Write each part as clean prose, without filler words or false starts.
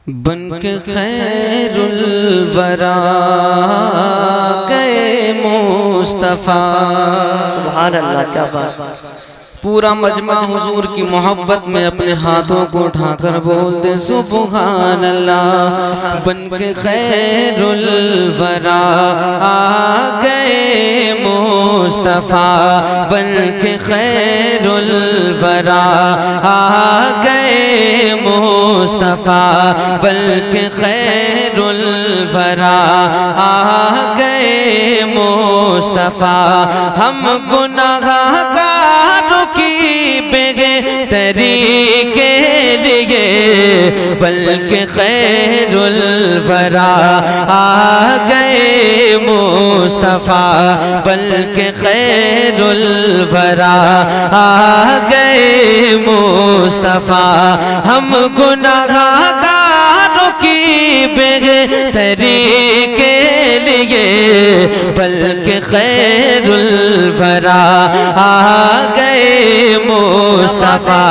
بن کے خیر الورا گئے مصطفیٰ۔ سبحان اللہ، کیا بات۔ پورا مجمع حضور کی محبت میں اپنے ہاتھوں کو اٹھا کر بول دے سبحان اللہ۔ بن کے خیر الورا آ گئے مصطفیٰ، بن کے خیر الورا آ گئے مصطفیٰ، بن کے خیر الورا آ گئے مصطفیٰ۔ ہم گناہگاروں کی بہتری کے لیے بلکہ خیر الورا آ گئے مصطفیٰ، بلکہ خیر الورا آ گئے مصطفیٰ۔ ہم گناہگاروں کی بہتری کے لیے بلکہ خیر الورا آ گئے مصطفیٰ،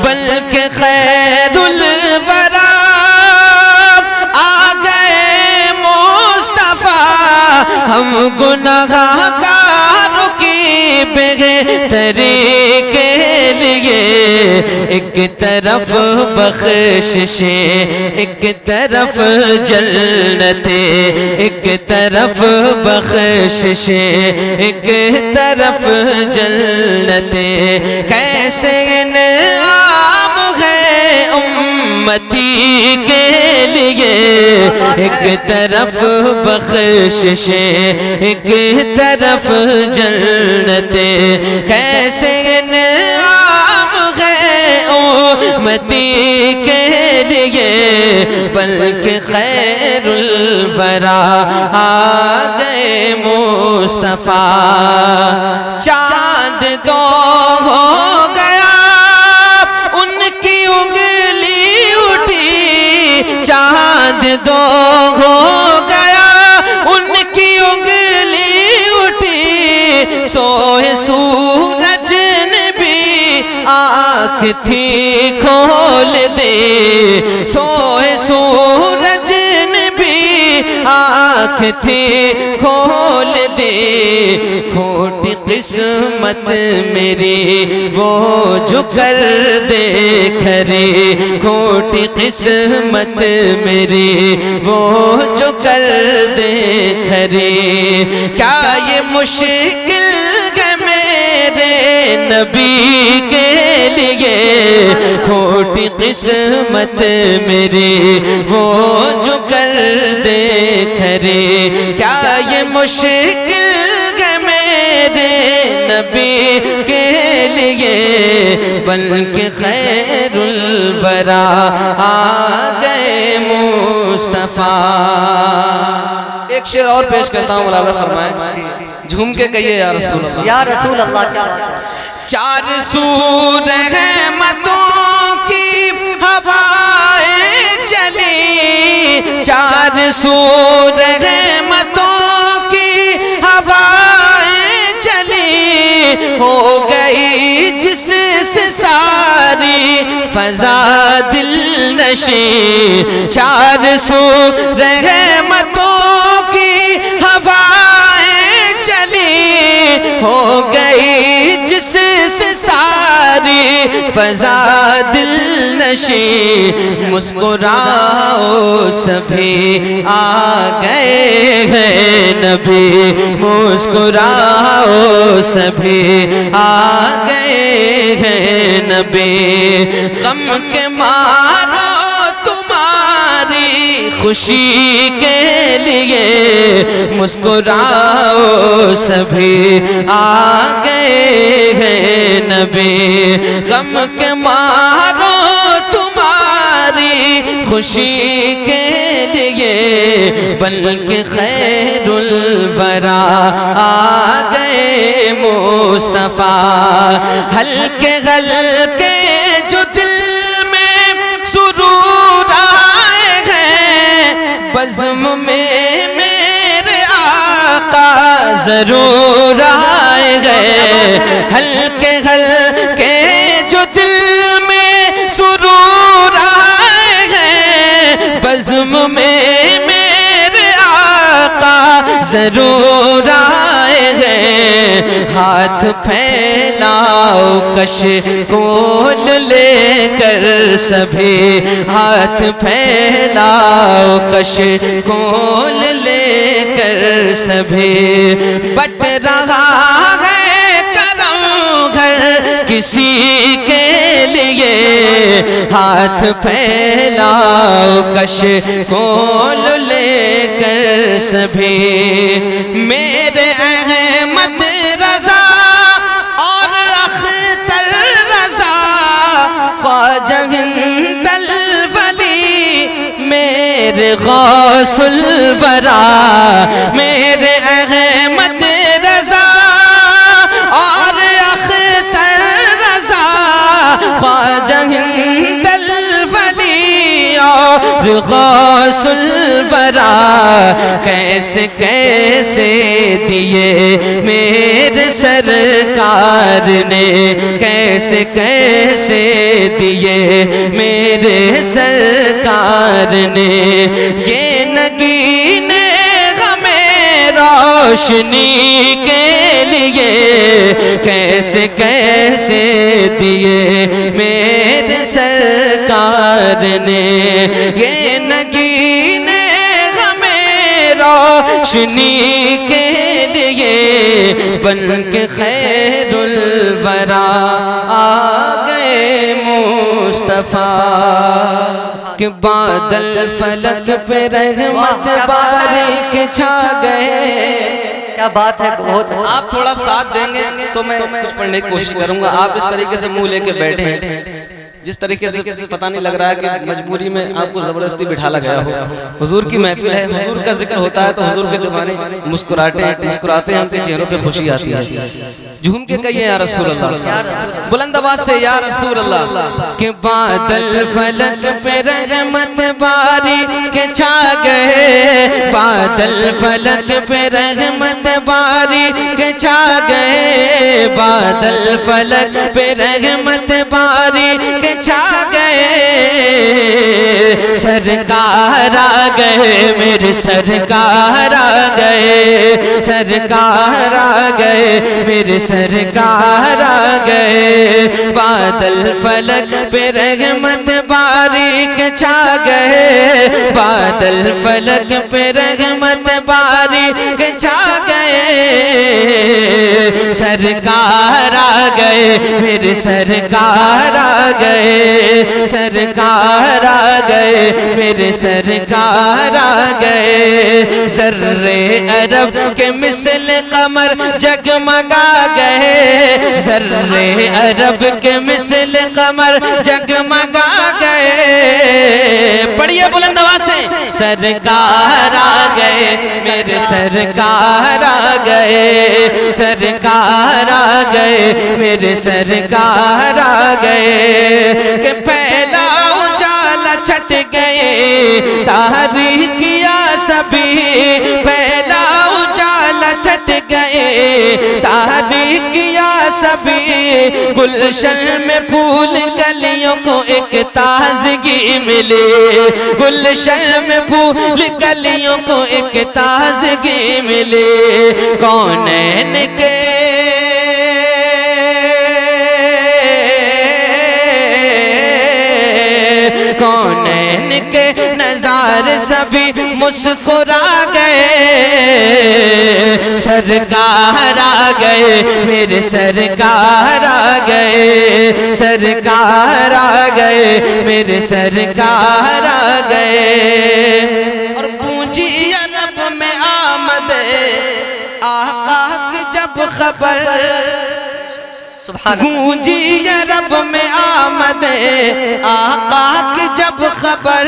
بلکہ خیر الورا آ گئے مصطفیٰ۔ ہم گناہگاروں کی بہتری کے لیے ایک طرف بخششیں، ایک طرف جنتیں، ایک طرف بخششیں، ایک طرف جنتیں۔ کیسے انعام ہے امتی کے لیے، ایک طرف بخششیں، ایک طرف جنتیں۔ کیسے انعام ہے امتی کے لیے بلکہ خیر الورا آ گئے مصطفیٰ۔ چاند دو ہو گیا ان کی انگلی اٹھی، چاند دو ہو گیا ان کی انگلی اٹھی، سوئے سورج نے بھی آنکھ تھی کھول دے، سوئے سورج نے بھی آنکھ تھی کھول دے۔ کھوٹی قسمت میری وہ جو کر دے کھری، کھوٹی قسمت میری وہ جو کر دے کھری۔ کیا یہ مشکل ہے میرے نبی کے لیے، کھوٹی قسمت میری وہ جو کر دے کھری۔ کیا یہ مشکل ہے میرے نبی کے لیے بلکہ خیر الورا آ گئے مصطفیٰ۔ ایک شعر اور پیش کرتا ہوں، مولانا فرمائیں، جھوم کے کہیے یا رسول اللہ، یا رسول اللہ، کیا چار سو رحمتوں کی ہوائیں چلی، چار سو رحمتوں کی ہوائیں چلی، ہو گئی جس سے ساری فضا دل نشیں۔ چار سو رحمتوں کی ہوائیں چلی، ہو گئی جس سے ساری فضا دل نشیں۔ مسکراؤ سبھی آ گئے ہیں نبی، مسکراؤ سبھی آ گئے ہیں نبی۔ غم کے مارو تمہاری خوشی کے لیے مسکراؤ سبھی آ گئے ہیں نبی۔ غم کے مارو تمہاری خوشی کے لیے بلکہ خیر الورا آ گئے مصطفیٰ۔ ہلکے ہلکے جو دل میں سرور آئے ہیں، بزم میں میرے آقا ضرور آئے گئے۔ ہلکے ہلکے جو دل میں سرور آئے ہیں، بزم میں میرے آقا ضرور آئے گے، ہاتھ پھیلاؤ کش کول لے کر سبھی، ہاتھ پھیلاؤ کش کول لے کر سبھی، بٹ رہا ہے کرم گھر کسی کے لیے، ہاتھ پھیلاؤ کش کول لے کر سبھی، میرے احمد رضا اور اختر رضا، خواجہ ہند الولی میرے غوث الورا، میرے احمد رضا اور اختر رضا، خواجہ ہند الولی اور غوث الورا، کیسے کیسے دیے میرے سرکار نے، کیسے کیسے دیے میرے سرکار نے، یہ نگین غم روشنی کے لیے، کیسے کیسے دیے میرے سرکار نے، یہ نگین غم روشنی کے لیے، بن کے خیر الورا آ گئے مصطفیٰ، کہ بادل فلک پہ رحمت باریک چھا گئے۔ کیا بات ہے، بہت اچھا۔ آپ تھوڑا ساتھ دیں گے تو میں کچھ پڑھنے کی کوشش کروں گا۔ آپ اس طریقے سے منہ لے کے بیٹھے ہیں، جس طریقے سے پتہ نہیں لگ رہا ہے کہ مجبوری میں آپ کو زبردستی بٹھالا گیا ہو۔ حضور کی محفل ہے، حضور کا ذکر ہوتا ہے تو حضور کے دیوانے مسکراتے ہیں، ان کے چہروں پہ خوشی آتی ہے۔ جھوم کے کہیے یا رسول اللہ، بلند آواز سے یا رسول اللہ، کہ بادل فلک پہ رحمت باری کے چھا گئے، بادل فلک پہ رحمت باری کے چھا گئے، بادل فلک پہ رحمت باری کے چھا گئے، سرکار آ گئے میرے سرکار آ گئے، سرکار آ گئے میرے سرکار آ گئے، بادل فلک پہ رحمت باریک چھا گئے، بادل فلک پہ رحمت باریک چھا گئے، سرکار آ گئے میرے سرکار آ گئے، سرکار آ گئے میرے سرکار آ گئے، ذرے عرب کے مثل قمر جگمگا گئے، ذرے عرب کے مثل قمر جگمگا گئے، پڑھیے بلند آواز سے، سرکار آ گئے میرے سرکار آ گئے، سرکار آ گئے میرے سرکار آ گئے، کہ پہلا اجالا چھٹ گئے تاریکیاں سبھی، پہلا اجالا چھٹ گئے تاریکیاں سبھی، گلشن میں پھول کلیوں کو ایک تازگی ملے، گلشن میں پھول کلیوں کو ایک تازگی ملے، کونین کے کونین کے نظارے سبھی مسکرا گئے، سرکار آ گئے میرے سرکار آ گئے، سرکار آ گئے میرے سرکار آ گئے، اور گونجی عرب میں آمد آقا کی جب خبر، گونجی عرب میں آمد آقا کی جب خبر،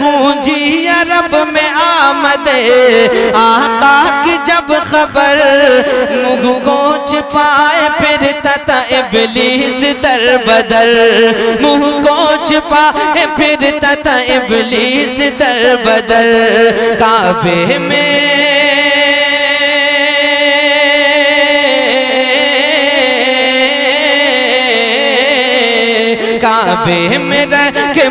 گونجی عرب میں آمد آقا کی جب خبر، منہ کو چھپائے پھرتا تھا ابلیس در بدر، منہ کو چھپائے پھرتا تھا ابلیس در بدر، کعبے میں کعبے میں رہ کے